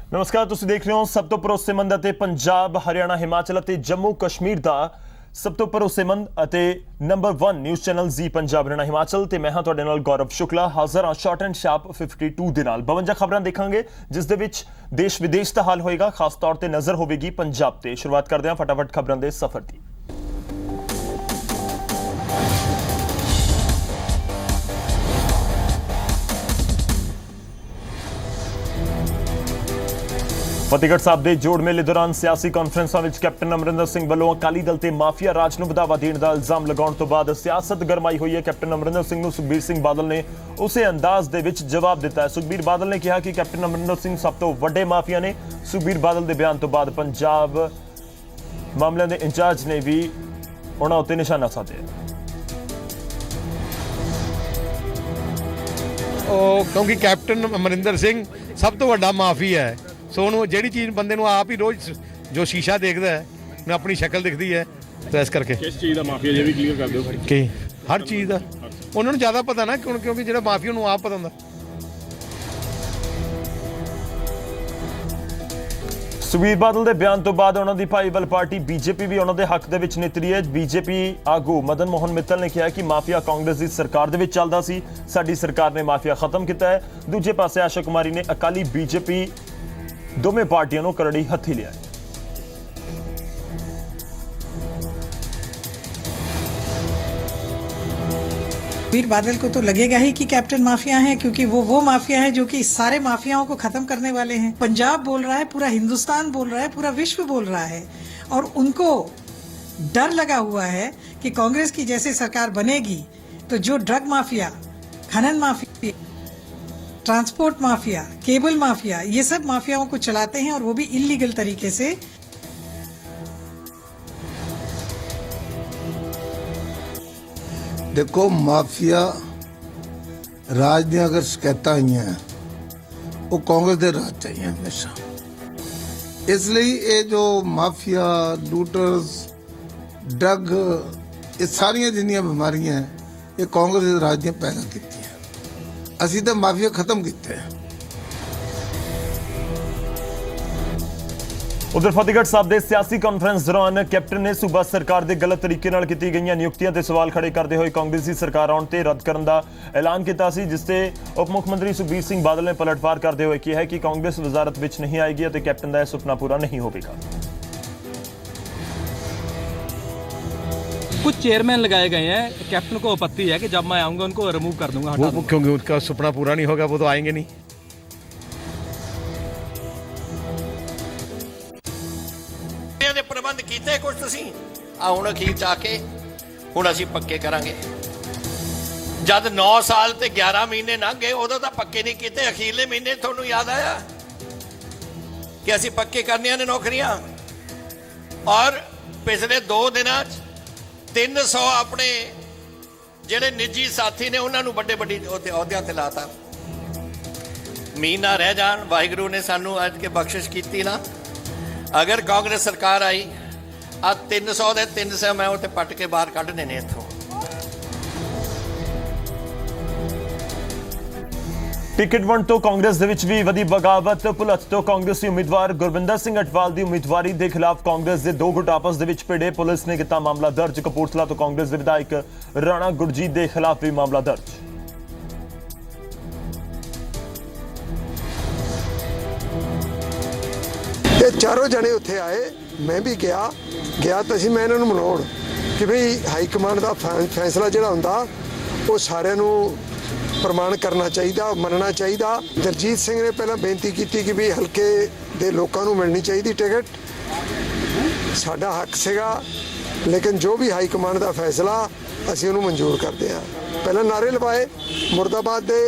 नमस्कार, ਤੁਸੀਂ ਦੇਖ ਰਹੇ ਹੋ ਸਭ ਤੋਂ ਭਰੋਸੇਮੰਦ ਅਤੇ ਪੰਜਾਬ, ਹਰਿਆਣਾ, ਹਿਮਾਚਲ ਅਤੇ ਜੰਮੂ ਕਸ਼ਮੀਰ ਦਾ ਸਭ ਤੋਂ ਭਰੋਸੇਮੰਦ ਅਤੇ ਨੰਬਰ 1 ਨਿਊਜ਼ ਚੈਨਲ ਜ਼ੀ ਪੰਜਾਬ ਹਰਿਆਣਾ ਹਿਮਾਚਲ ਤੇ ਮੈਂ ਹਾਂ ਤੁਹਾਡੇ ਨਾਲ ਗੌਰਵ ਸ਼ੁਕਲਾ ਹਾਜ਼ਰ ਹਾਂ ਸ਼ਾਰਟ ਐਂਡ ਸ਼ਾਰਪ 52 ਦੇ ਨਾਲ 52 ਖਬਰਾਂ ਦੇਖਾਂਗੇ ਜਿਸ ਦੇ ਵਿੱਚ ਦੇਸ਼ ਵਿਦੇਸ਼ ਦਾ ਹਾਲ ਹੋਏਗਾ, ਖਾਸ ਤੌਰ ਤੇ ਨਜ਼ਰ ਹੋਵੇਗੀ ਪੰਜਾਬ ਤੇ। ਸ਼ੁਰੂਆਤ ਕਰਦੇ ਹਾਂ ਫਟਾਫਟ ਖਬਰਾਂ ਦੇ ਸਫ਼ਰ ਦੀ। ਫਤਿਹਗੜ੍ਹ ਸਾਹਿਬ ਦੇ ਜੋੜ ਮੇਲੇ ਦੌਰਾਨ ਸਿਆਸੀ ਕਾਨਫਰੰਸਾਂ ਵਿੱਚ ਕੈਪਟਨ ਅਮਰਿੰਦਰ ਸਿੰਘ ਵੱਲੋਂ ਅਕਾਲੀ ਦਲ ਤੇ ਮਾਫੀਆ ਰਾਜ ਨੂੰ ਵਧਾਵਾ ਦੇਣ ਦਾ ਇਲਜ਼ਾਮ ਲਗਾਉਣ ਤੋਂ ਬਾਅਦ ਸਿਆਸਤ ਗਰਮਾਈ ਹੋਈ ਹੈ। ਕੈਪਟਨ ਅਮਰਿੰਦਰ ਸਿੰਘ ਨੂੰ ਸੁਖਬੀਰ ਸਿੰਘ ਬਾਦਲ ਨੇ ਉਸੇ ਅੰਦਾਜ਼ ਦੇ ਵਿੱਚ ਜਵਾਬ ਦਿੱਤਾ ਹੈ। ਸੁਖਬੀਰ ਬਾਦਲ ਨੇ ਕਿਹਾ ਕਿ ਕੈਪਟਨ ਅਮਰਿੰਦਰ ਸਿੰਘ ਸਭ ਤੋਂ ਵੱਡੇ ਮਾਫੀਆ ਨੇ। ਸੁਖਬੀਰ ਬਾਦਲ ਦੇ ਬਿਆਨ ਤੋਂ ਬਾਅਦ ਪੰਜਾਬ ਮਾਮਲਿਆਂ ਦੇ ਇੰਚਾਰਜ ਨੇ ਵੀ ਉਹਨਾਂ ਉੱਤੇ ਨਿਸ਼ਾਨਾ ਸਾਧਿਆ। ਕਿਉਂਕਿ ਕੈਪਟਨ ਅਮਰਿੰਦਰ ਸਿੰਘ ਸਭ ਤੋਂ ਵੱਡਾ ਮਾਫੀਆ ਹੈ। ਸੋ ਉਹਨੂੰ ਜਿਹੜੀ ਚੀਜ਼ ਬੰਦੇ ਨੂੰ ਆਪ ਹੀ ਰੋਜ਼ ਜੋ ਸ਼ੀਸ਼ਾ ਦੇਖਦਾ ਹੈ ਨਾ ਆਪਣੀ ਸ਼ਕਲ ਦਿਖਦੀ ਹੈ, ਤਾਂ ਇਸ ਕਰਕੇ ਕਿਸ ਚੀਜ਼ ਦਾ ਮਾਫੀਆ ਜੇ ਵੀ ਕਲੀਅਰ ਕਰ ਦਿਓ ਕਿ ਹਰ ਚੀਜ਼ ਦਾ ਉਹਨਾਂ ਨੂੰ ਜ਼ਿਆਦਾ ਪਤਾ ਨਾ, ਕਿਉਂਕਿ ਜਿਹੜਾ ਮਾਫੀਆ ਨੂੰ ਆਪ ਪਤਾ ਹੁੰਦਾ। ਸੁਖਬੀਰ ਬਾਦਲ ਦੇ ਬਿਆਨ ਤੋਂ ਬਾਅਦ ਉਹਨਾਂ ਦੀ ਭਾਈਵਾਲ ਪਾਰਟੀ ਬੀਜੇਪੀ ਵੀ ਉਹਨਾਂ ਦੇ ਹੱਕ ਦੇ ਵਿੱਚ ਨਿਤਰੀ ਹੈ। ਬੀਜੇਪੀ ਆਗੂ ਮਦਨ ਮੋਹਨ ਮਿੱਤਲ ਨੇ ਕਿਹਾ ਕਿ ਮਾਫੀਆ ਕਾਂਗਰਸ ਦੀ ਸਰਕਾਰ ਦੇ ਵਿੱਚ ਚੱਲਦਾ ਸੀ, ਸਾਡੀ ਸਰਕਾਰ ਨੇ ਮਾਫੀਆ ਖਤਮ ਕੀਤਾ ਹੈ। ਦੂਜੇ ਪਾਸੇ ਆਸ਼ਾ ਕੁਮਾਰੀ ਨੇ ਅਕਾਲੀ ਬੀਜੇਪੀ दोनों पार्टियों को करड़ी हथी लिया है। वीर बादल को तो लगेगा ही कि कैप्टन माफिया है, क्योंकि वो माफिया है जो कि सारे माफियाओं को खत्म करने वाले हैं। पंजाब बोल रहा है, पूरा हिंदुस्तान बोल रहा है, पूरा विश्व बोल रहा है, और उनको डर लगा हुआ है कि कांग्रेस की जैसे सरकार बनेगी तो जो ड्रग माफिया, खनन mafia, transport mafia, cable mafia, ये सब माफियाओं को चलाते हैं, और वो भी इलीगल तरीके से। देखो, माफिया राज दी अगर शिकायत आई हैं वो कांग्रेस दे राज चाहिए हमेशा। इसलिए ये जो माफिया, लूटर्स, ड्रग, ये सारिया जिन्नियां बीमारियां हैं ये कांग्रेस दे राज ने पैदा की। ਅਸੀਂ ਤਾਂ ਮਾਫੀਆ ਖਤਮ ਕੀਤੇ ਹੈ। उधर फतेहगढ़ साहब के सियासी कॉन्फ्रेंस दौरान कैप्टन ने सूबा सरकार के गलत तरीके नाल कीती गईयां नियुक्तियां ते सवाल खड़े करते हुए कांग्रेसी सरकार आउण ते रद्द करन दा ऐलान किया सी, जिससे उप मुख्यमंत्री सुखबीर सिंह बादल ने पलटवार करते हुए कहा है कि कांग्रेस वजारत विच नहीं आएगी और कैप्टन का यह सुपना पूरा नहीं होगा। कुछ चेयरमैन लगाए गए हैं, कैप्टन को आपत्ति है कि जब मैं आऊंगा उनको रिमूव कर दूंगा, हटा दूंगा। क्योंकि उनका सपना पूरा नहीं होगा, वो तो आएंगे नहीं। ਦੇ ਪ੍ਰਬੰਧ ਕੀਤੇ ਕੁਝ ਤੁਸੀਂ ਆ ਹੁਣ ਅਖੀਰ ਚ ਆ ਕੇ ਹੁਣ ਅਸੀਂ ਪੱਕੇ ਕਰਾਂਗੇ। ਜਦ 9 ਸਾਲ ਤੇ 11 ਮਹੀਨੇ ਲੰਘ ਗਏ ਉਦੋਂ ਤਾਂ ਪੱਕੇ ਨਹੀਂ ਕੀਤੇ, ਅਖੀਰਲੇ ਮਹੀਨੇ ਤੁਹਾਨੂੰ ਯਾਦ ਆਇਆ ਕਿ ਅਸੀਂ ਪੱਕੇ ਕਰਨੀਆਂ ਨੇ ਨੌਕਰੀਆਂ। ਔਰ ਪਿਛਲੇ 2 ਦਿਨਾਂ 'ਚ 300 ਆਪਣੇ ਜਿਹੜੇ ਨਿੱਜੀ ਸਾਥੀ ਨੇ ਉਹਨਾਂ ਨੂੰ ਵੱਡੇ ਅਹੁਦਿਆਂ ਤੇ ਲਾਤਾ। ਮਹੀਨਾ ਰਹਿ ਜਾਣ, ਵਾਹਿਗੁਰੂ ਨੇ ਸਾਨੂੰ ਅੱਜ ਕੇ ਬਖਸ਼ਿਸ਼ ਕੀਤੀ ਨਾ। अगर कांग्रेस सरकार आई आ 300 ਦੇ 300 मैं ਉੱਥੇ ਪੱਟ ਕੇ ਬਾਹਰ ਕੱਢ ਦੇਣੇ ਇੱਥੋਂ। टिकट वंड तो कांग्रेस दे विच भी वधी बगावत। भुलत तो कांग्रेसी उम्मीदवार गुरविंदर सिंह अटवाल की उम्मीदवारी के खिलाफ कांग्रेस के 2 गुट आपस दे विच भिड़े। पुलिस ने किया मामला दर्ज। कपूरथला तो कांग्रेस के विधायक राणा गुरजीत के खिलाफ भी मामला दर्ज। ये चारों जने उत्थे आए, मैं भी गया तो मैं इन्हों मनाउण कि भाई हाई कमांड का फैसला जिहड़ा हुंदा वो सारिਆਂ ਨੂੰ प्रमाण करना चाहिए, मनना चाहिए। दलजीत सिंह ने पहला बेनती की कि भी हल्के दे लोगों को मिलनी चाहिए टिकट, साडा हक सीगा, लेकिन जो भी हाई कमांड का फैसला असीं उहनूं मंजूर करते हैं। पहला नारे लवाए मुर्दाबाद दे,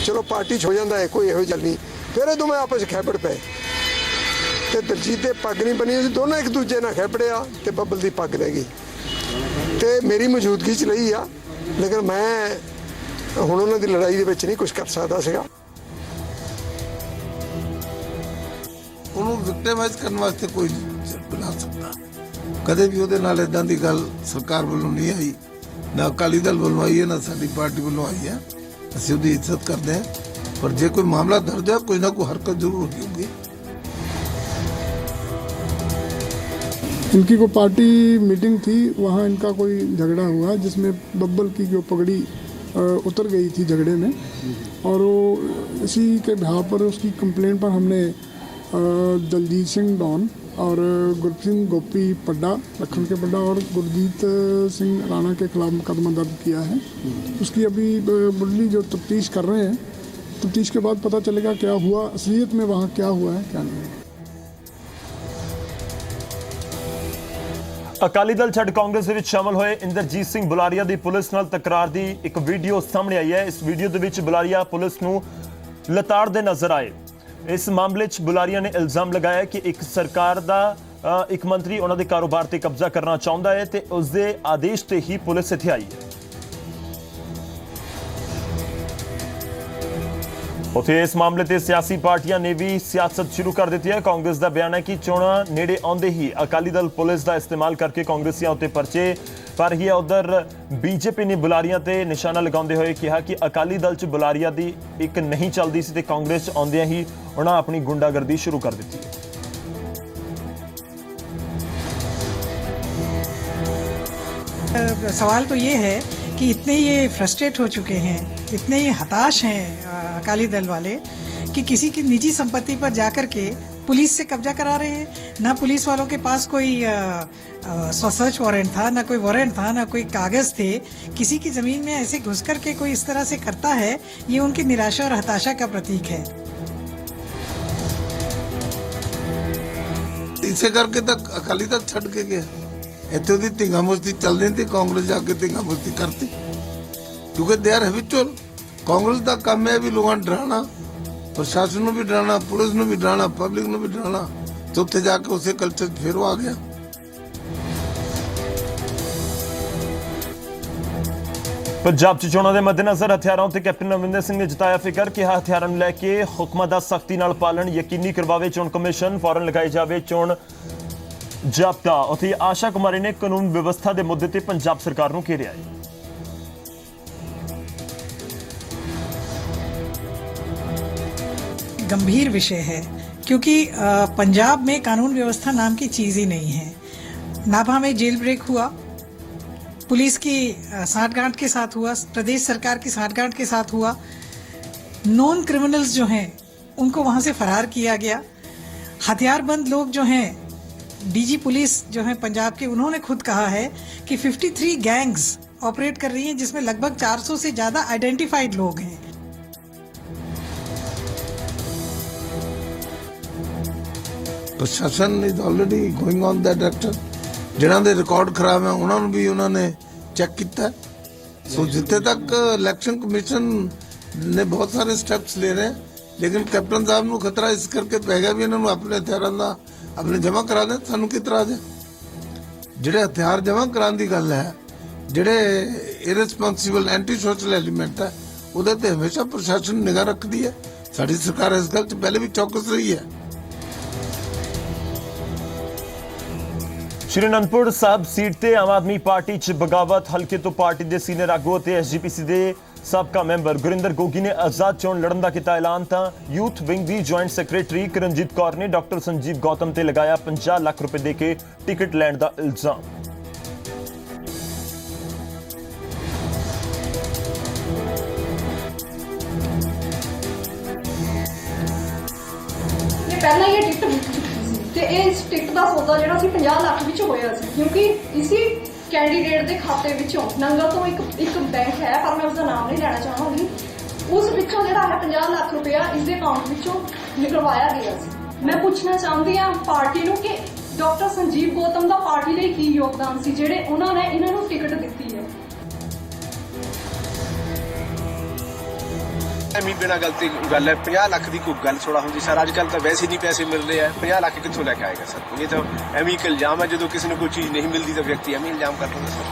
चलो पार्टी हो जाता है, कोई इहो गल नहीं। फिर दोवें आपस खैबड़ पे ते दलजीत दे पग नहीं बनी, दोनों एक दूजे नाल खैबड़िया ते बब्बल दी पग रह गई ते मेरी मौजूदगी च रही आ, लेकिन मैं हुण उन्हां दी लड़ाई दे विच नहीं कुछ कर सकदा सीगा। ਉਹਨੂੰ ਵਿਕਟਿਮਾਈਜ਼ ਕਰਨ ਵਾਸਤੇ ਕੋਈ ਬਣਾ ਸਕਦਾ। ਕਦੇ ਵੀ ਉਹਦੇ ਨਾਲ ਇਦਾਂ ਦੀ ਗੱਲ ਸਰਕਾਰ ਵੱਲੋਂ ਨਹੀਂ ਆਈ, ਨਾ ਅਕਾਲੀ ਦਲ ਵੱਲੋਂ ਆਈ ਹੈ, ਨਾ ਸਾਡੀ ਪਾਰਟੀ ਵੱਲੋਂ ਆਈ ਹੈ। ਅਸੀਂ ਉਹਦੀ ਇੱਜ਼ਤ ਕਰਦੇ ਹਾਂ, ਪਰ ਜੇ ਕੋਈ ਮਾਮਲਾ ਦਰਜ ਹੈ ਕੋਈ ਨਾ ਕੋਈ ਹਰਕਤ ਜ਼ਰੂਰ ਹੋਊਗੀ। इनकी कोई पार्टी मीटिंग थी, वहाँ इनका कोई झगड़ा हुआ जिसमें बब्बल की जो पगड़ी उतर गई थी झगड़े में, और वो इसी के बिहार पर उसकी कंप्लेंट पर हमने दलजीत सिंह डॉन और गुरप्रीत सिंह गोपी पड्डा, लखन के पड्डा और गुरजीत सिंह राणा के खिलाफ मुकदमा दर्ज किया है। उसकी अभी मुरली जो तफ्तीश कर रहे हैं, तफ्तीश के बाद पता चलेगा क्या हुआ, असलियत में वहाँ क्या हुआ है क्या नहीं। ਅਕਾਲੀ ਦਲ ਛੱਡ ਕਾਂਗਰਸ ਦੇ ਵਿੱਚ ਸ਼ਾਮਲ ਹੋਏ ਇੰਦਰਜੀਤ ਸਿੰਘ ਬੁਲਾਰੀਆ ਦੀ ਪੁਲਿਸ ਨਾਲ ਤਕਰਾਰ ਦੀ ਇੱਕ ਵੀਡੀਓ ਸਾਹਮਣੇ ਆਈ ਹੈ। ਇਸ ਵੀਡੀਓ ਦੇ ਵਿੱਚ ਬੁਲਾਰੀਆ ਪੁਲਿਸ ਨੂੰ ਲਤਾੜਦੇ ਨਜ਼ਰ ਆਏ। ਇਸ ਮਾਮਲੇ 'ਚ ਬੁਲਾਰੀਆ ਨੇ ਇਲਜ਼ਾਮ ਲਗਾਇਆ ਕਿ ਇੱਕ ਸਰਕਾਰ ਦਾ ਇੱਕ ਮੰਤਰੀ ਉਹਨਾਂ ਦੇ ਕਾਰੋਬਾਰ ਤੇ ਕਬਜ਼ਾ ਕਰਨਾ ਚਾਹੁੰਦਾ ਹੈ ਤੇ ਉਸ ਦੇ ਆਦੇਸ਼ ਤੇ ਹੀ ਪੁਲਿਸ ਇੱਥੇ ਆਈ ਹੈ। ਉੱਥੇ ਇਸ ਮਾਮਲੇ ਤੇ ਸਿਆਸੀ ਪਾਰਟੀਆਂ ਨੇ ਵੀ ਸਿਆਸਤ ਸ਼ੁਰੂ ਕਰ ਦਿੱਤੀ ਹੈ। ਕਾਂਗਰਸ ਦਾ ਬਿਆਨ ਹੈ ਕਿ ਚੋਣਾਂ ਨੇੜੇ ਆਉਂਦੇ ਹੀ ਅਕਾਲੀ ਦਲ ਪੁਲਿਸ ਦਾ ਇਸਤੇਮਾਲ ਕਰਕੇ ਕਾਂਗਰਸੀਆਂ ਉੱਤੇ ਪਰਚੇ ਪਰ ਹੀ ਹੈ। ਉਧਰ ਬੀਜੇਪੀ ਨੇ ਬੁਲਾਰੀਆਂ ਤੇ ਨਿਸ਼ਾਨਾ ਲਗਾਉਂਦੇ ਹੋਏ ਕਿਹਾ ਕਿ ਅਕਾਲੀ ਦਲ 'ਚ ਬੁਲਾਰੀਆ ਦੀ ਇੱਕ ਨਹੀਂ ਚੱਲਦੀ ਸੀ ਤੇ ਕਾਂਗਰਸ 'ਚ ਆਉਂਦਿਆਂ ਹੀ ਉਹਨਾਂ ਆਪਣੀ ਗੁੰਡਾਗਰਦੀ ਸ਼ੁਰੂ ਕਰ ਦਿੱਤੀ ਹੈ। सवाल तो ये है कि इतने ये फ्रस्ट्रेट हो चुके हैं, इतने ये हताश हैं अकाली दल वाले कि किसी की निजी संपत्ति पर जाकर के पुलिस से कब्जा करा रहे हैं। ना पुलिस वालों के पास कोई सर्च वारंट था, ना कोई वारंट था, ना कोई कागज थे। किसी की जमीन में ऐसे घुस करके कोई इस तरह से करता है, ये उनकी निराशा और हताशा का प्रतीक है। इसे करके तक अकाली दल छड़ के गया। ਇੱਥੇ ਉਹਦੀ ਧਿੰਗਾ ਮੁਸਤੀ ਚੱਲਦੀ ਸੀ, ਕਾਂਗਰਸ ਜਾ ਕੇ ਧਿੰਗਾ ਮੁਸਤੀ ਕਰਤੀ ਕਿਉਂਕਿ ਦੇ ਆਰ ਹੈਬਿਚੁਅਲ। ਕਾਂਗਰਸ ਦਾ ਕੰਮ ਹੈ ਵੀ ਲੋਕਾਂ ਨੂੰ ਡਰਾਉਣਾ, ਪ੍ਰਸ਼ਾਸਨ ਨੂੰ ਵੀ ਡਰਾਉਣਾ, ਪੁਲਿਸ ਨੂੰ ਵੀ ਡਰਾਉਣਾ, ਪਬਲਿਕ ਨੂੰ ਵੀ ਡਰਾਉਣਾ। ਤੇ ਉੱਥੇ ਜਾ ਕੇ ਉਸੇ ਕਲਚਰ 'ਚ ਫਿਰ ਉਹ ਆ ਗਿਆ। ਪੰਜਾਬ 'ਚ ਚੋਣਾਂ ਦੇ ਮੱਦੇਨਜ਼ਰ ਹਥਿਆਰਾਂ ਉੱਤੇ ਕੈਪਟਨ ਅਮਰਿੰਦਰ ਸਿੰਘ ਨੇ ਜਤਾਇਆ ਫਿਕਰ ਕਿ ਹਥਿਆਰਾਂ ਨੂੰ ਲੈ ਕੇ ਹੁਕਮਾਂ ਦਾ ਸਖਤੀ ਨਾਲ ਪਾਲਣ ਯਕੀਨੀ ਕਰਵਾਵੇ ਚੋਣ ਕਮਿਸ਼ਨ, ਫੌਰਨ ਲਗਾਈ ਜਾਵੇ ਚੋਣ ਜਾਬਤਾ। ਉੱਥੇ ਆਸ਼ਾ ਕੁਮਾਰੀ ਨੇ ਕਾਨੂੰਨ ਵਿਵਸਥਾ ਦੇ ਮੁੱਦੇ ਤੇ ਪੰਜਾਬ ਸਰਕਾਰ ਨੂੰ ਘੇਰਿਆ ਹੈ। गंभीर विषय है क्योंकि पंजाब में कानून व्यवस्था नाम की चीज ही नहीं है। नाभा में जेल ब्रेक हुआ, पुलिस की साठगांठ के साथ हुआ, प्रदेश सरकार की साठगांठ के साथ हुआ। नॉन क्रिमिनल्स जो हैं उनको वहां से फरार किया गया। हथियारबंद लोग जो हैं, डीजी पुलिस जो है पंजाब के, उन्होंने खुद कहा है कि 53 गैंग्स ऑपरेट कर रही हैं जिसमें लगभग 400 से ज्यादा आइडेंटिफाइड लोग हैं। ਪ੍ਰਸ਼ਾਸਨ is already going on that direction. ਜਿਨ੍ਹਾਂ ਦੇ ਰਿਕਾਰਡ ਖਰਾਬ ਹੈ ਉਹਨਾਂ ਨੂੰ ਵੀ ਉਹਨਾਂ ਨੇ ਚੈੱਕ ਕੀਤਾ। ਸੋ ਜਿੱਥੇ ਤੱਕ ਇਲੈਕਸ਼ਨ ਕਮਿਸ਼ਨ ਨੇ ਬਹੁਤ ਸਾਰੇ ਸਟੈਪਸ ਲੈ ਰਹੇ, ਲੇਕਿਨ ਕੈਪਟਨ ਸਾਹਿਬ ਨੂੰ ਖਤਰਾ ਇਸ ਕਰਕੇ ਪੈ ਗਿਆ ਵੀ ਇਹਨਾਂ ਨੂੰ ਆਪਣੇ ਹਥਿਆਰਾਂ ਦਾ ਆਪਣੇ ਜਮ੍ਹਾਂ ਕਰਾ ਦੇ। ਸਾਨੂੰ ਕੀ ਇਤਰਾਜ਼ ਹੈ? ਜਿਹੜੇ ਹਥਿਆਰ ਜਮ੍ਹਾਂ ਕਰਾਉਣ ਦੀ ਗੱਲ ਹੈ, ਜਿਹੜੇ ਇਰਰਿਸਪੌਂਸਿਬਲ ਐਂਟੀ ਸੋਸ਼ਲ ਐਲੀਮੈਂਟ ਹੈ, ਉਹਦੇ ਤੇ ਹਮੇਸ਼ਾ ਪ੍ਰਸ਼ਾਸਨ ਨਿਗਾਹ ਰੱਖਦੀ ਹੈ। ਸਾਡੀ ਸਰਕਾਰ ਇਸ ਗੱਲ 'ਚ ਪਹਿਲੇ ਵੀ ਚੌਕਸ ਰਹੀ ਹੈ। ਸ਼੍ਰੀ ਅਨੰਦਪੁਰ ਸਾਹਿਬ ਸੀਟ ਤੇ ਆਮ ਆਦਮੀ ਪਾਰਟੀ 'ਚ ਬਗਾਵਤ। ਹਲਕੇ ਤੋਂ ਪਾਰਟੀ ਦੇ ਸੀਨੀਅਰ ਆਗੂ ਅਤੇ ਐਸਜੀਪੀਸੀ ਦੇ ਸਾਬਕਾ ਮੈਂਬਰ ਗੁਰਿੰਦਰ ਗੋਗੀ ਨੇ ਆਜ਼ਾਦ ਚੋਣ ਲੜਨ ਦਾ ਕੀਤਾ ਐਲਾਨ। ਤਾਂ ਯੂਥ ਵਿੰਗ ਦੀ ਜੁਆਇੰਟ ਸੈਕਟਰੀ ਕਿਰਨਜੀਤ ਕੌਰ ਨੇ ਡਾਕਟਰ ਸੰਜੀਵ ਗੌਤਮ ਤੇ ਲਗਾਇਆ 50 ਲੱਖ ਰੁਪਏ ਦੇ ਕੇ ਟਿਕਟ ਲੈਣ ਦਾ ਇਲਜ਼ਾਮ। ਪਹਿਲਾਂ ਇਹ ਟਿਕਟ ਵਿਕ ਚੁੱਕੀ ਸੀ ਤੇ ਇਸ ਟਿਕਟ ਦਾ ਸੌਦਾ ਜਿਹੜਾ ਸੀ 50 ਲੱਖ ਵਿੱਚ ਹੋਇਆ ਸੀ, ਕਿਉਂਕਿ ਇਸੇ ਕੈਂਡੀਡੇਟ ਦੇ ਖਾਤੇ ਵਿੱਚੋਂ ਨੰਗਲ ਤੋਂ ਇੱਕ ਬੈਂਕ ਹੈ, ਪਰ ਮੈਂ ਉਸਦਾ ਨਾਮ ਨਹੀਂ ਲੈਣਾ ਚਾਹਾਂਗੀ, ਉਸ ਵਿੱਚੋਂ ਜਿਹੜਾ ਹੈ 50 ਲੱਖ ਰੁਪਇਆ ਇਸ ਦੇ ਅਕਾਊਂਟ ਵਿੱਚੋਂ ਨਿਕਲਵਾਇਆ ਗਿਆ ਸੀ। ਮੈਂ ਪੁੱਛਣਾ ਚਾਹੁੰਦੀ ਹਾਂ ਪਾਰਟੀ ਨੂੰ ਕਿ ਡਾਕਟਰ ਸੰਜੀਵ ਗੌਤਮ ਦਾ ਪਾਰਟੀ ਲਈ ਕੀ ਯੋਗਦਾਨ ਸੀ ਜਿਹੜੇ ਉਹਨਾਂ ਨੇ ਇਹਨਾਂ ਨੂੰ ਟਿਕਟ ਦਿੱਤੀ ਹੈ। ਐਵੇਂ ਬਿਨਾਂ ਗਲਤੀ ਗੱਲ ਹੈ। 50 ਲੱਖ ਦੀ ਕੋਈ ਗੱਲ ਥੋੜਾ ਹੁੰਦੀ ਸਰ। ਅੱਜ ਕੱਲ੍ਹ ਤਾਂ ਵੈਸੇ ਨਹੀਂ ਪੈਸੇ ਮਿਲ ਰਹੇ ਆ। 50 ਲੱਖ ਕਿੱਥੋਂ ਲੈ ਕੇ ਆਏਗਾ ਸਰ? ਇਹ ਤਾਂ ਐਵੇਂ ਇੱਕ ਇਲਜ਼ਾਮ ਹੈ। ਜਦੋਂ ਕਿਸੇ ਨੂੰ ਕੋਈ ਚੀਜ਼ ਨਹੀਂ ਮਿਲਦੀ ਤਾਂ ਵਿਅਕਤੀ ਐਵੇਂ ਇਲਜ਼ਾਮ ਕਰ ਦਿੰਦਾ ਸਰ।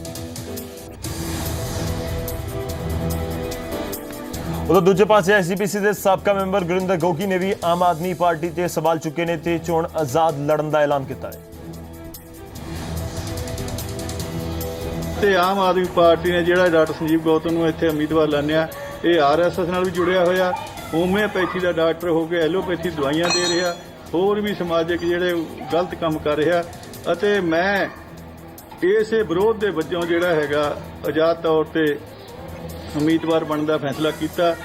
ਉਦੋਂ ਦੂਜੇ ਪਾਸੇ ਐਸਜੀਪੀਸੀ ਦੇ ਸਾਬਕਾ ਮੈਂਬਰ ਗੁਰਿੰਦਰ ਗੋਗੀ ਨੇ ਵੀ ਆਮ ਆਦਮੀ ਪਾਰਟੀ ਤੇ ਸਵਾਲ ਚੁੱਕੇ ਨੇ ਤੇ ਚੋਣ ਆਜ਼ਾਦ ਲੜਨ ਦਾ ਐਲਾਨ ਕੀਤਾ ਹੈ। ਤੇ ਆਮ ਆਦਮੀ ਪਾਰਟੀ ਨੇ ਜਿਹੜਾ ਡਾਕਟਰ ਸੰਜੀਵ ਗੌਤਮ ਨੂੰ ਇੱਥੇ ਉਮੀਦਵਾਰ ਲਾਣਿਆ, ਇਹ ਆਰਐਸਐਸ ਨਾਲ ਵੀ ਜੁੜਿਆ ਹੋਇਆ, ਹੋਮਿਓਪੈਥੀ ਦਾ ਡਾਕਟਰ ਹੋ ਕੇ ਐਲੋਪੈਥੀ ਦਵਾਈਆਂ ਦੇ ਰਿਹਾ, ਹੋਰ ਵੀ ਸਮਾਜਿਕ ਜਿਹੜੇ ਗਲਤ ਕੰਮ ਕਰ ਰਿਹਾ। ਅਤੇ ਮੈਂ ਇਸੇ ਵਿਰੋਧ ਦੇ ਵਜੋਂ ਜਿਹੜਾ ਹੈਗਾ ਆਜ਼ਾਦ ਤੌਰ ਤੇ ਉਮੀਦਵਾਰ ਬਣਨ ਦਾ ਫੈਸਲਾ ਕੀਤਾ।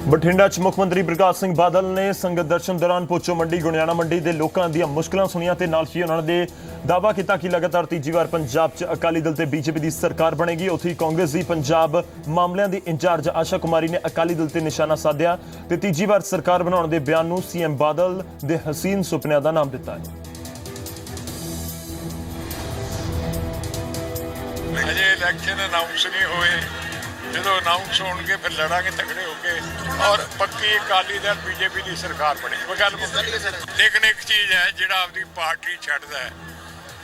ਬਠਿੰਡਾ 'ਚ ਮੁੱਖ ਮੰਤਰੀ ਪ੍ਰਕਾਸ਼ ਸਿੰਘ ਬਾਦਲ ਨੇ ਸੰਗਤ ਦਰਸ਼ਨ ਦੌਰਾਨ ਪੋਚੋ ਮੰਡੀ ਗੁਣਿਆਣਾ ਮੰਡੀ ਦੇ ਲੋਕਾਂ ਦੀਆਂ ਮੁਸ਼ਕਲਾਂ ਸੁਣੀਆਂ ਤੇ ਨਾਲ ਹੀ ਉਹਨਾਂ ਨੇ ਦਾਅਵਾ ਕੀਤਾ ਕਿ ਲਗਾਤਾਰ ਤੀਜੀ ਵਾਰ ਪੰਜਾਬ 'ਚ ਅਕਾਲੀ ਦਲ ਤੇ ਬੀਜੇਪੀ ਦੀ ਸਰਕਾਰ ਬਣੇਗੀ। ਉੱਥੇ ਹੀ ਕਾਂਗਰਸ ਦੀ ਪੰਜਾਬ ਮਾਮਲਿਆਂ ਦੀ ਇੰਚਾਰਜ ਆਸ਼ਾ ਕੁਮਾਰੀ ਨੇ ਅਕਾਲੀ ਦਲ ਤੇ ਨਿਸ਼ਾਨਾ ਸਾਧਿਆ ਤੇ ਤੀਜੀ ਵਾਰ ਸਰਕਾਰ ਬਣਾਉਣ ਦੇ ਬਿਆਨ ਨੂੰ ਸੀਐਮ ਬਾਦਲ ਦੇ ਹਸੀਨ ਸੁਪਨਿਆਂ ਦਾ ਨਾਮ ਦਿੱਤਾ ਹੈ। ਅਜੇ ਇਲੈਕਸ਼ਨ ਅਨਾਉਂਸ ਨਹੀਂ ਹੋਏ, ਜਦੋਂ ਅਨਾਉਂਸ ਹੋਣਗੇ ਫਿਰ ਲੜਾਂਗੇ ਤਕੜੇ ਹੋ ਕੇ ਔਰ ਪੱਕੀ ਅਕਾਲੀ ਦਲ ਬੀਜੇਪੀ ਦੀ ਸਰਕਾਰ ਬਣੇ। ਗੱਲ ਲੇਕਿਨ ਇੱਕ ਚੀਜ਼ ਹੈ, ਜਿਹੜਾ ਆਪਦੀ ਪਾਰਟੀ ਛੱਡਦਾ ਹੈ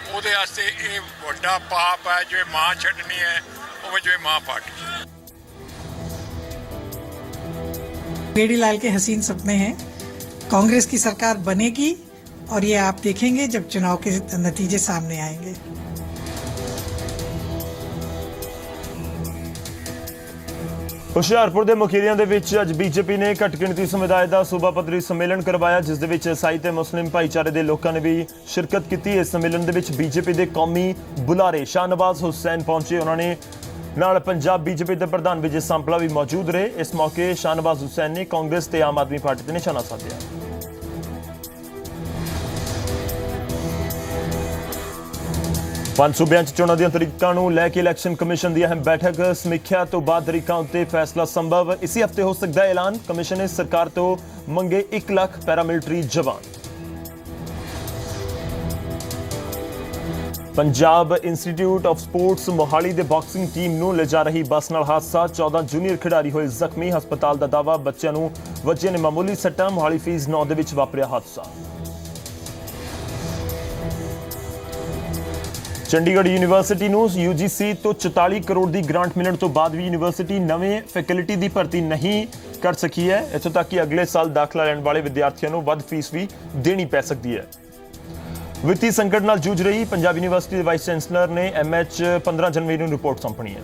ਉਹਦੇ ਵਾਸਤੇ ਇਹ ਵੱਡਾ ਪਾਪ ਹੈ। ਜੋ ਮਾਂ ਛੱਡਣੀ ਹੈ ਉਹ ਜੋ ਮਾਂ ਪਾਰਟੀ। गेड़ी लाल के हसीन सपने हैं, कांग्रेस की सरकार बनेगी और ये आप देखेंगे जब चुनाव के नतीजे सामने आएंगे। ਹੁਸ਼ਿਆਰਪੁਰ ਦੇ ਮੁਖੀਰਿਆਂ ਦੇ ਵਿੱਚ ਅੱਜ ਬੀਜੇਪੀ ਨੇ ਘੱਟ ਗਿਣਤੀ ਸਮੁਦਾਇ ਦਾ ਸੂਬਾ ਪੱਧਰੀ ਸੰਮੇਲਨ ਕਰਵਾਇਆ, ਜਿਸ ਦੇ ਵਿੱਚ ਈਸਾਈ ਤੇ ਮੁਸਲਿਮ ਭਾਈਚਾਰੇ ਦੇ ਲੋਕਾਂ ਨੇ ਵੀ ਸ਼ਿਰਕਤ ਕੀਤੀ। ਇਸ ਸੰਮੇਲਨ ਦੇ ਵਿੱਚ ਬੀਜੇਪੀ ਦੇ ਕੌਮੀ ਬੁਲਾਰੇ ਸ਼ਾਹਨਵਾਜ਼ ਹੁਸੈਨ ਪਹੁੰਚੇ। ਉਹਨਾਂ ਨੇ ਨਾਲ ਪੰਜਾਬ ਬੀਜੇਪੀ ਦੇ ਪ੍ਰਧਾਨ ਵਿਜੇ ਸੰਪਲਾ ਵੀ ਮੌਜੂਦ ਰਹੇ। ਇਸ ਮੌਕੇ ਸ਼ਾਹਨਵਾਜ਼ ਹੁਸੈਨ ਨੇ ਕਾਂਗਰਸ ਤੇ ਆਮ ਆਦਮੀ ਪਾਰਟੀ ਤੇ ਨਿਸ਼ਾਨਾ ਸਾਧਿਆ। ਪੰਜ ਸੂਬਿਆਂ 'ਚ ਚੋਣਾਂ ਦੀਆਂ ਤਰੀਕਾਂ ਨੂੰ ਲੈ ਕੇ ਇਲੈਕਸ਼ਨ ਕਮਿਸ਼ਨ ਦੀ ਅਹਿਮ ਬੈਠਕ। ਸਮੀਖਿਆ ਤੋਂ ਬਾਅਦ ਤਰੀਕਾਂ ਉੱਤੇ ਫੈਸਲਾ ਸੰਭਵ। ਇਸੇ ਹਫ਼ਤੇ ਹੋ ਸਕਦਾ ਹੈ ਐਲਾਨ। ਕਮਿਸ਼ਨ ਨੇ ਸਰਕਾਰ ਤੋਂ ਮੰਗੇ 1 ਲੱਖ ਪੈਰਾਮਿਲਟਰੀ ਜਵਾਨ। Punjab institute of sports Mohali ਦੇ ਬਾਕਸਿੰਗ ਟੀਮ ਨੂੰ ਲਿਜਾ ਰਹੀ ਬੱਸ ਨਾਲ ਹਾਦਸਾ। 14 ਜੂਨੀਅਰ ਖਿਡਾਰੀ ਹੋਏ ਜ਼ਖਮੀ। ਹਸਪਤਾਲ ਦਾ ਦਾਅਵਾ ਬੱਚਿਆਂ ਨੂੰ ਵੱਜੀਆਂ ਨੇ ਮਾਮੂਲੀ ਸੱਟਾਂ। ਮੋਹਾਲੀ ਫੇਜ਼ 9 ਦੇ ਵਿੱਚ ਵਾਪਰਿਆ ਹਾਦਸਾ। ਚੰਡੀਗੜ੍ਹ ਯੂਨੀਵਰਸਿਟੀ ਨੂੰ UGC ਤੋਂ 44 ਕਰੋੜ ਦੀ ਗ੍ਰਾਂਟ ਮਿਲਣ ਤੋਂ ਬਾਅਦ ਵੀ ਯੂਨੀਵਰਸਿਟੀ ਨਵੇਂ ਫੈਕਲਟੀ ਦੀ ਭਰਤੀ ਨਹੀਂ ਕਰ ਸਕੀ ਹੈ। ਇੱਥੋਂ ਤੱਕ ਕਿ ਅਗਲੇ ਸਾਲ ਦਾਖਲਾ ਲੈਣ ਵਾਲੇ ਵਿਦਿਆਰਥੀਆਂ ਨੂੰ ਵੱਧ ਫੀਸ ਵੀ ਦੇਣੀ ਪੈ ਸਕਦੀ ਹੈ। ਵਿੱਤੀ ਸੰਕਟ ਨਾਲ ਜੂਝ ਰਹੀ ਪੰਜਾਬ ਯੂਨੀਵਰਸਿਟੀ ਦੇ ਵਾਈਸ ਚਾਂਸਲਰ ਨੇ MH 15 ਜਨਵਰੀ ਨੂੰ ਰਿਪੋਰਟ ਸੌਂਪਣੀ ਹੈ।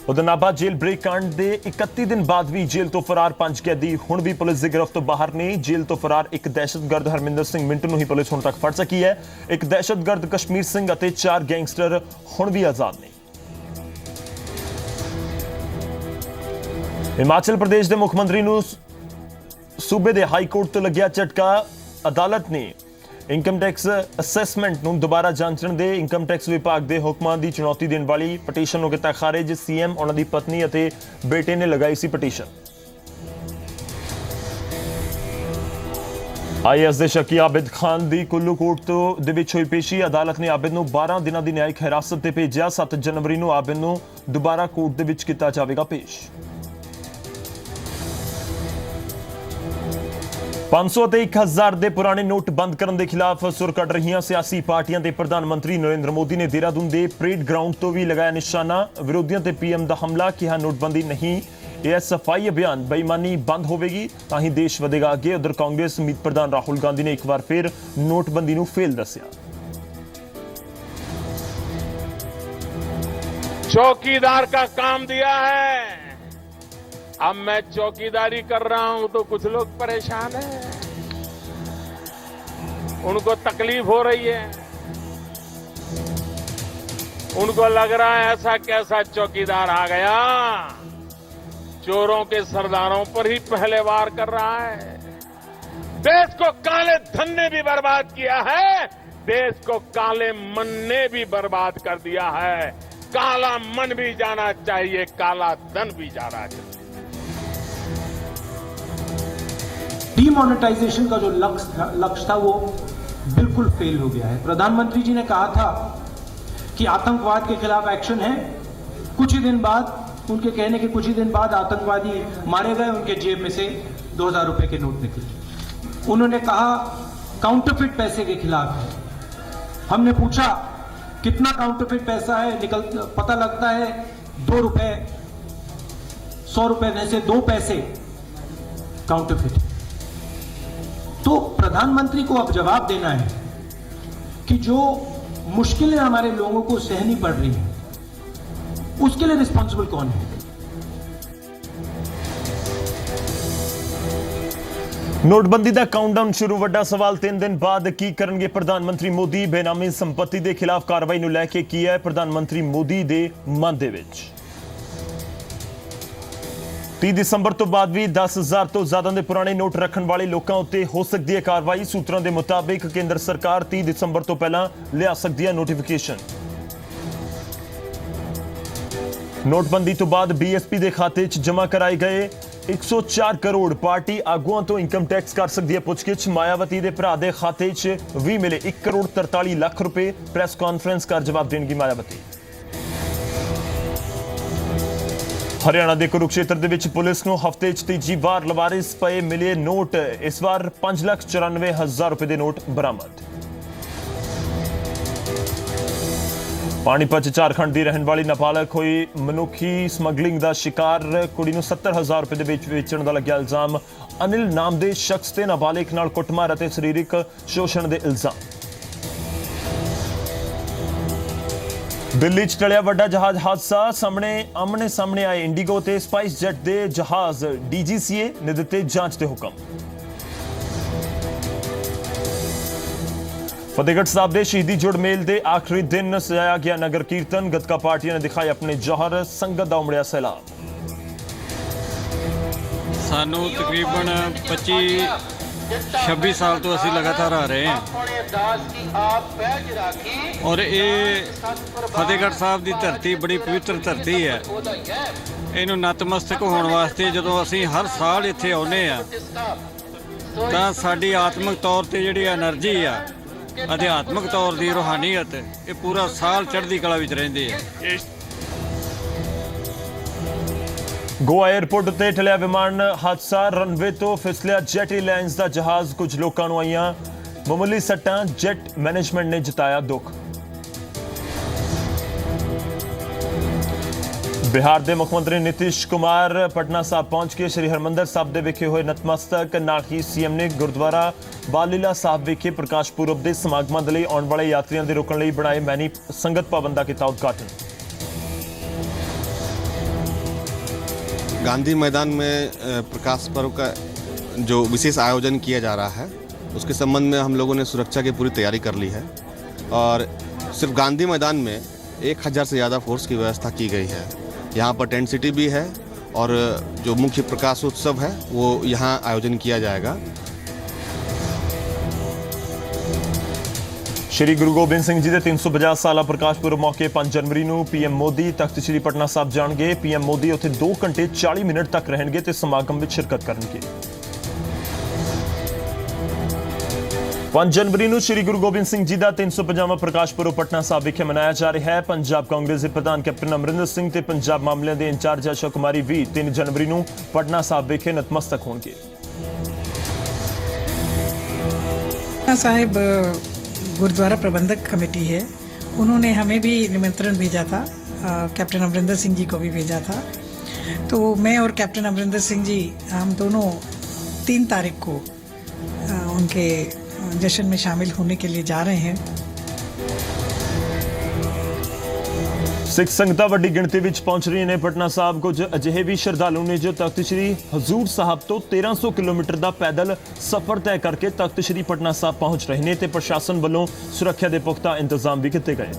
ਉਧਰ ਨਾਭਾ ਜੇਲ੍ਹ ਬ੍ਰੇਕ ਕਾਂਡ ਦੇ 31 ਦਿਨ ਬਾਅਦ ਵੀ ਜੇਲ੍ਹ ਤੋਂ ਫਰਾਰ 5 ਕੈਦੀ ਹੁਣ ਵੀ ਪੁਲਿਸ ਦੀ ਗ੍ਰਿਫਤ ਤੋਂ ਬਾਹਰ ਨੇ। ਜੇਲ੍ਹ ਤੋਂ ਫਰਾਰ ਇੱਕ ਦਹਿਸ਼ਤਗਰਦ ਹਰਮਿੰਦਰ ਸਿੰਘ ਮਿੰਟੂ ਨੂੰ ਹੀ ਪੁਲਿਸ ਹੁਣ ਤੱਕ ਫੜ ਸਕੀ ਹੈ। ਇੱਕ ਦਹਿਸ਼ਤਗਰਦ ਕਸ਼ਮੀਰ ਸਿੰਘ ਅਤੇ 4 ਗੈਂਗਸਟਰ ਹੁਣ ਵੀ ਆਜ਼ਾਦ ਨੇ। ਹਿਮਾਚਲ ਪ੍ਰਦੇਸ਼ ਦੇ ਮੁੱਖ ਮੰਤਰੀ ਨੂੰ ਸੂਬੇ ਦੇ ਹਾਈ ਕੋਰਟ ਤੋਂ ਲੱਗਿਆ ਝਟਕਾ। ਅਦਾਲਤ ਨੇ ਇਨਕਮ ਟੈਕਸ ਅਸੈਸਮੈਂਟ ਨੂੰ ਦੁਬਾਰਾ ਜਾਂਚਣ ਦੇ ਇਨਕਮ ਟੈਕਸ ਵਿਭਾਗ ਦੇ ਹੁਕਮਾਂ ਦੀ ਚੁਣੌਤੀ ਦੇਣ ਵਾਲੀ ਪਟੀਸ਼ਨ ਨੂੰ ਕੀਤਾ ਖਾਰਿਜ। CM, ਉਹਨਾਂ ਦੀ ਪਤਨੀ ਅਤੇ ਬੇਟੇ ਨੇ ਲਗਾਈ ਸੀ ਪਟੀਸ਼ਨ। IAS ਦੇ ਸ਼ੱਕੀ ਆਬਿਦ ਖਾਨ ਦੀ ਕੁੱਲੂ ਕੋਰਟ ਦੇ ਵਿੱਚ ਹੋਈ ਪੇਸ਼ੀ। ਅਦਾਲਤ ਨੇ ਆਬਿਦ ਨੂੰ 12 ਦਿਨਾਂ ਦੀ ਨਿਆਇਕ ਹਿਰਾਸਤ ਤੇ ਭੇਜਿਆ। 7 ਜਨਵਰੀ ਨੂੰ ਆਬਿਦ ਨੂੰ ਦੁਬਾਰਾ ਕੋਰਟ ਦੇ ਵਿੱਚ ਕੀਤਾ ਜਾਵੇਗਾ ਪੇਸ਼। 500 ਅਤੇ 1000 ਦੇ ਪੁਰਾਣੇ ਨੋਟ ਬੰਦ ਕਰਨ ਦੇ ਖਿਲਾਫ ਸੁਰ ਕੱਢ ਰਹੀਆਂ ਸਿਆਸੀ ਪਾਰਟੀਆਂ ਤੇ ਪ੍ਰਧਾਨ ਮੰਤਰੀ ਨਰਿੰਦਰ ਮੋਦੀ ਨੇ ਦੇਹਰਾਦੂਨ ਦੇ ਪਰੇਡ ਗਰਾਊਂਡ ਤੋਂ ਵੀ ਲਗਾਇਆ ਨਿਸ਼ਾਨਾ। ਵਿਰੋਧੀਆਂ ਤੇ PM ਦਾ ਹਮਲਾ, ਕਿਹਾ ਨੋਟਬੰਦੀ ਨਹੀਂ ਇਹ ਸਫਾਈ ਅਭਿਆਨ। ਬੇਈਮਾਨੀ ਬੰਦ ਹੋਵੇਗੀ ਤਾਂ ਹੀ ਦੇਸ਼ ਵਧੇਗਾ ਅੱਗੇ। ਉਧਰ ਕਾਂਗਰਸ ਸਮੀਤ ਪ੍ਰਧਾਨ ਰਾਹੁਲ ਗਾਂਧੀ ਨੇ ਇੱਕ ਵਾਰ ਫਿਰ ਨੋਟਬੰਦੀ ਨੂੰ ਫੇਲ ਦੱਸਿਆ। चौकीदार का काम दिया है, अब मैं चौकीदारी कर रहा हूं तो कुछ लोग परेशान हैं, उनको तकलीफ हो रही है, उनको लग रहा है ऐसा कैसा चौकीदार आ गया, चोरों के सरदारों पर ही पहले वार कर रहा है। देश को काले धन ने भी बर्बाद किया है, देश को काले मन ने भी बर्बाद कर दिया है। काला मन भी जाना चाहिए, काला धन भी जाना चाहिए। डीमोनेटाइजेशन का जो लक्ष्य था वो बिल्कुल फेल हो गया है। प्रधानमंत्री जी ने कहा था कि आतंकवाद के खिलाफ एक्शन है, कुछ ही दिन बाद, उनके कहने के कुछ ही दिन बाद आतंकवादी मारे गए, उनके जेब में से 2000 रुपए के नोट निकले। उन्होंने कहा काउंटरफिट पैसे के खिलाफ है। हमने पूछा कितना काउंटरफिट पैसा है, पता लगता है 2 रुपए, 100 रुपए में से 2 पैसे काउंटरफिट। तो प्रधानमंत्री को अब जवाब देना है कि जो मुश्किलें हमारे लोगों को सहनी पड़ रही हैं, उसके लिए रिस्पॉन्सिबल कौन है। ਨੋਟਬੰਦੀ ਦਾ ਕਾਊਂਟਡਾਊਨ ਸ਼ੁਰੂ। ਵੱਡਾ ਸਵਾਲ 3 ਦਿਨ ਬਾਅਦ ਕੀ ਕਰਨਗੇ ਪ੍ਰਧਾਨ ਮੰਤਰੀ ਮੋਦੀ। ਬੇਨਾਮੀ ਸੰਪत्ति ਦੇ ਖਿਲਾਫ ਕਾਰਵਾਈ ਨੂੰ ਲੈ ਕੇ ਕੀ ਹੈ ਪ੍ਰਧਾਨ ਮੰਤਰੀ ਮੋਦੀ ਦੇ ਮਨ ਦੇ ਵਿੱਚ। 30 ਦਸੰਬਰ ਤੋਂ ਬਾਅਦ ਵੀ 10,000 ਤੋਂ ਜ਼ਿਆਦਾ ਦੇ ਪੁਰਾਣੇ ਨੋਟ ਰੱਖਣ ਵਾਲੇ ਲੋਕਾਂ ਉੱਤੇ ਹੋ ਸਕਦੀ ਹੈ ਕਾਰਵਾਈ। ਸੂਤਰਾਂ ਦੇ ਮੁਤਾਬਿਕ ਕੇਂਦਰ ਸਰਕਾਰ 30 ਦਸੰਬਰ ਤੋਂ ਪਹਿਲਾਂ ਲਿਆ ਸਕਦੀ ਹੈ ਨੋਟੀਫਿਕੇਸ਼ਨ। ਨੋਟਬੰਦੀ ਤੋਂ ਬਾਅਦ ਬੀਐਸਪੀ ਦੇ ਖਾਤੇ 'ਚ ਜਮ੍ਹਾਂ ਕਰਾਏ ਗਏ 104 ਕਰੋੜ। ਪਾਰਟੀ ਆਗੂਆਂ ਤੋਂ ਇਨਕਮ ਟੈਕਸ ਕਰ ਸਕਦੀ ਹੈ ਪੁੱਛਗਿੱਛ। ਮਾਇਆਵਤੀ ਦੇ ਭਰਾ ਦੇ ਖਾਤੇ 'ਚ ਵੀ ਮਿਲੇ 1 ਕਰੋੜ 43 ਲੱਖ ਰੁਪਏ। ਪ੍ਰੈਸ ਕਾਨਫਰੰਸ ਕਰ ਜਵਾਬ ਦੇਣਗੀ ਮਾਇਆਵਤੀ। ਹਰਿਆਣਾ ਦੇ ਕੁਰੂਕਸ਼ੇਤਰ ਦੇ ਵਿੱਚ ਪੁਲਿਸ ਨੂੰ ਹਫ਼ਤੇ 'ਚ ਤੀਜੀ ਵਾਰ ਲਵਾਰਿਸ ਪਏ ਮਿਲੇ ਨੋਟ। ਇਸ ਵਾਰ 5,94,000 ਰੁਪਏ ਦੇ ਨੋਟ ਬਰਾਮਦ। ਪਾਣੀਪਤ 'ਚ ਝਾਰਖੰਡ ਦੀ ਰਹਿਣ ਵਾਲੀ ਨਾਬਾਲਗ ਹੋਈ ਮਨੁੱਖੀ ਸਮਗਲਿੰਗ ਦਾ ਸ਼ਿਕਾਰ। ਕੁੜੀ ਨੂੰ 70,000 ਰੁਪਏ ਦੇ ਵਿੱਚ ਵੇਚਣ ਦਾ ਲੱਗਿਆ ਇਲਜ਼ਾਮ। ਅਨਿਲ ਨਾਮ ਦੇ ਸ਼ਖਸ ਤੇ ਨਾਬਾਲਗ ਨਾਲ ਕੁੱਟਮਾਰ ਅਤੇ ਸਰੀਰਕ ਸ਼ੋਸ਼ਣ ਦੇ ਇਲਜ਼ਾਮ। ਦਿੱਲੀ 'ਚ ਟਲਿਆ ਵੱਡਾ ਜਹਾਜ਼ ਹਾਦਸਾ। ਆਮਣੇ ਸਾਹਮਣੇ ਆਏ ਇੰਡੀਗੋ ਤੇ ਸਪਾਈਸ ਜੈਟ ਦੇ ਜਹਾਜ਼। ਡੀਜੀਸੀਏ ਨੇ ਦਿੱਤੇ ਜਾਂਚ ਦੇ ਹੁਕਮ। ਫਤਿਹਗੜ੍ਹ ਸਾਹਿਬ ਦੇ ਸ਼ਹੀਦੀ ਜੁੜ ਮੇਲ ਦੇ ਆਖਰੀ ਦਿਨ ਸਜਾਇਆ ਗਿਆ ਨਗਰ ਕੀਰਤਨ। ਗੱਤਕਾ ਪਾਰਟੀਆਂ ਨੇ ਦਿਖਾਏ ਆਪਣੇ ਜੌਹਰ। ਸੰਗਤ ਦਾ ਉਮੜਿਆ ਸੈਲਾਬ। ਸਾਨੂੰ ਤਕਰੀਬਨ 25-26 ਸਾਲ ਤੋਂ ਅਸੀਂ ਲਗਾਤਾਰ ਆ ਰਹੇ ਹਾਂ ਔਰ ਇਹ ਫਤਿਹਗੜ੍ਹ ਸਾਹਿਬ ਦੀ ਧਰਤੀ ਬੜੀ ਪਵਿੱਤਰ ਧਰਤੀ ਹੈ। ਇਹਨੂੰ ਨਤਮਸਤਕ ਹੋਣ ਵਾਸਤੇ ਜਦੋਂ ਅਸੀਂ ਹਰ ਸਾਲ ਇੱਥੇ ਆਉਂਦੇ ਆ ਤਾਂ ਸਾਡੀ ਆਤਮਿਕ ਤੌਰ ਤੇ ਜਿਹੜੀ ਐਨਰਜੀ ਆ, ਅਧਿਆਤਮਿਕ ਤੌਰ ਦੀ ਰੂਹਾਨੀਅਤ, ਇਹ ਪੂਰਾ ਸਾਲ ਚੜ੍ਹਦੀ ਕਲਾ ਵਿੱਚ ਰਹਿੰਦੇ ਆ। ਗੋਆ 에ਅਰਪੋਰਟ ਉੱਤੇ ਟਲਿਆ ਵਿਮਾਨ ਹਾਦਸਾ। ਰਨਵੇ ਤੋਂ ਫਿਸਲਿਆ ਜੈਟ ਏਅਰਲਾਈਨਸ ਦਾ ਜਹਾਜ਼। ਕੁਝ ਲੋਕਾਂ ਨੂੰ ਆਈਆਂ ਮਾਮੂਲੀ ਸੱਟਾਂ। ਜੈਟ ਮੈਨੇਜਮੈਂਟ ਨੇ ਜਤਾਇਆ ਦੁੱਖ। ਬਿਹਾਰ ਦੇ ਮੁੱਖ ਮੰਤਰੀ ਨਿਤੀਸ਼ ਕੁਮਾਰ ਪਟਨਾ ਸਾਹਿਬ ਪਹੁੰਚ ਕੇ ਸ੍ਰੀ ਹਰਿਮੰਦਰ ਸਾਹਿਬ ਦੇ ਵਿਖੇ ਹੋਏ ਨਤਮਸਤਕ। ਨਾਲ ਹੀ ਸੀਐਮ ਨੇ ਗੁਰਦੁਆਰਾ ਬਾਲੀਲਾ ਸਾਹਿਬ ਵਿਖੇ ਪ੍ਰਕਾਸ਼ ਪੁਰਬ ਦੇ ਸਮਾਗਮਾਂ ਦੇ ਲਈ ਆਉਣ ਵਾਲੇ ਯਾਤਰੀਆਂ ਦੇ ਰੋਕਣ ਲਈ ਬਣਾਏ ਮੈਨੀ ਸੰਗਤ ਭਵਨ ਦਾ ਕੀਤਾ ਉਦਘਾਟਨ। गांधी मैदान में प्रकाश पर्व का जो विशेष आयोजन किया जा रहा है उसके संबंध में हम लोगों ने सुरक्षा की पूरी तैयारी कर ली है और सिर्फ गांधी मैदान में 1,000 से ज़्यादा फोर्स की व्यवस्था की गई है। यहाँ पर टेंट सिटी भी है और जो मुख्य प्रकाशोत्सव है वो यहाँ आयोजन किया जाएगा। ਸ਼੍ਰੀ ਗੁਰੂ ਗੋਬਿੰਦ ਸਿੰਘ ਜੀ ਦੇ 350 ਸਾਲਾ ਪ੍ਰਕਾਸ਼ ਪੁਰਬ ਮੌਕੇ 5 ਜਨਵਰੀ ਨੂੰ ਪੀਐਮ ਮੋਦੀ ਤਖਤ ਸ਼੍ਰੀ ਪਟਨਾ ਸਾਹਿਬ ਜਾਣਗੇ। ਪੀਐਮ ਮੋਦੀ ਉੱਥੇ 2 ਘੰਟੇ 40 ਮਿੰਟ ਤੱਕ ਰਹਿਣਗੇ ਤੇ ਸਮਾਗਮ ਵਿੱਚ ਸ਼ਿਰਕਤ ਕਰਨਗੇ। 5 ਜਨਵਰੀ ਨੂੰ ਸ਼੍ਰੀ ਗੁਰੂ ਗੋਬਿੰਦ ਸਿੰਘ ਜੀ ਦਾ 350ਵਾਂ ਪ੍ਰਕਾਸ਼ ਪੁਰਬ ਪਟਨਾ ਸਾਹਿਬ ਵਿਖੇ ਮਨਾਇਆ ਜਾ ਰਿਹਾ ਹੈ। ਪੰਜਾਬ ਕਾਂਗਰਸ ਦੇ ਪ੍ਰਧਾਨ ਕੈਪਟਨ ਅਮਰਿੰਦਰ ਸਿੰਘ ਤੇ ਪੰਜਾਬ ਮਾਮਲਿਆਂ ਦੇ ਇੰਚਾਰਜ ਅਸ਼ੋਕ ਕੁਮਾਰੀ ਵੀ 3 ਜਨਵਰੀ ਨੂੰ ਪਟਨਾ ਸਾਹਿਬ ਵਿਖੇ ਨਤਮਸਤਕ ਹੋਣਗੇ। साहिब गुरुद्वारा प्रबंधक कमेटी है, उन्होंने हमें भी निमंत्रण भेजा था। कैप्टन अमरिंदर सिंह जी को भी भेजा था। तो मैं और कैप्टन अमरिंदर सिंह जी हम दोनों 3 तारीख को उनके जश्न में शामिल होने के लिए जा रहे हैं। ਸਿੱਖ ਸੰਗਤਾਂ ਵੱਡੀ ਗਿਣਤੀ ਵਿੱਚ ਪਹੁੰਚ ਰਹੀਆਂ ਨੇ ਪਟਨਾ ਸਾਹਿਬ। ਕੁਝ ਅਜਿਹੇ ਵੀ ਸ਼ਰਧਾਲੂ ਨੇ ਜੋ ਤਖਤ ਸ਼੍ਰੀ ਹਜ਼ੂਰ ਸਾਹਿਬ ਤੋਂ 1300 ਕਿਲੋਮੀਟਰ ਦਾ ਪੈਦਲ ਸਫ਼ਰ ਤੈਅ ਕਰਕੇ ਤਖਤ ਸ਼੍ਰੀ ਪਟਨਾ ਸਾਹਿਬ ਪਹੁੰਚ ਰਹੇ ਨੇ ਤੇ ਪ੍ਰਸ਼ਾਸਨ ਵੱਲੋਂ ਸੁਰੱਖਿਆ ਦੇ ਪੁਖਤਾ ਇੰਤਜ਼ਾਮ ਵੀ ਕੀਤੇ ਗਏ।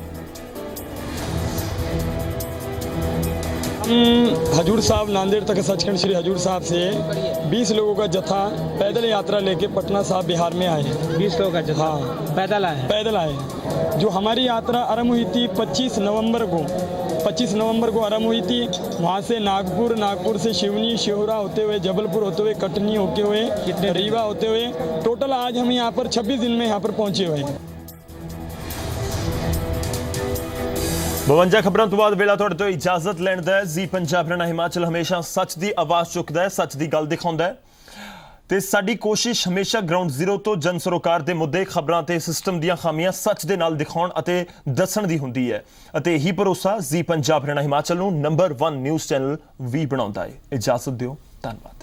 हजूर साहब नांदेड़ तक सचखंड श्री हजूर साहब से 20 लोगों का जत्था पैदल यात्रा लेके पटना साहब बिहार में आए। 20 लोगों का जत्था पैदल आए। जो हमारी यात्रा आरंभ हुई थी 25 नवंबर को आरंभ हुई थी। वहाँ से नागपुर से शिवनी शिहोरा होते हुए जबलपुर होते हुए कटनी होते हुए रीवा होते हुए टोटल आज हम यहाँ पर 26 दिन में यहाँ पर पहुँचे हुए हैं। 52 ਖਬਰਾਂ ਤੋਂ ਬਾਅਦ ਵੇਲਾ ਤੁਹਾਡੇ ਤੋਂ ਇਜਾਜ਼ਤ ਲੈਣ ਦਾ ਹੈ। ਜੀ ਪੰਜਾਬ ਰਣਾ ਹਿਮਾਚਲ ਹਮੇਸ਼ਾ ਸੱਚ ਦੀ ਆਵਾਜ਼ ਚੁੱਕਦਾ ਹੈ, ਸੱਚ ਦੀ ਗੱਲ ਦਿਖਾਉਂਦਾ ਹੈ ਤੇ ਸਾਡੀ ਕੋਸ਼ਿਸ਼ ਹਮੇਸ਼ਾ ਗਰਾਊਂਡ ਜ਼ੀਰੋ ਤੋਂ ਜਨ ਸਰੋਕਾਰ ਦੇ ਮੁੱਦੇ, ਖਬਰਾਂ ਤੇ ਸਿਸਟਮ ਦੀਆਂ ਖਾਮੀਆਂ ਸੱਚ ਦੇ ਨਾਲ ਦਿਖਾਉਣ ਅਤੇ ਦੱਸਣ ਦੀ ਹੁੰਦੀ ਹੈ ਅਤੇ ਇਹੀ ਭਰੋਸਾ ਜੀ ਪੰਜਾਬ ਰਣਾ ਹਿਮਾਚਲ ਨੂੰ ਨੰਬਰ 1 ਨਿਊਜ਼ ਚੈਨਲ ਵੀ ਬਣਾਉਂਦਾ ਹੈ। ਇਜਾਜ਼ਤ ਦਿਓ, ਧੰਨਵਾਦ।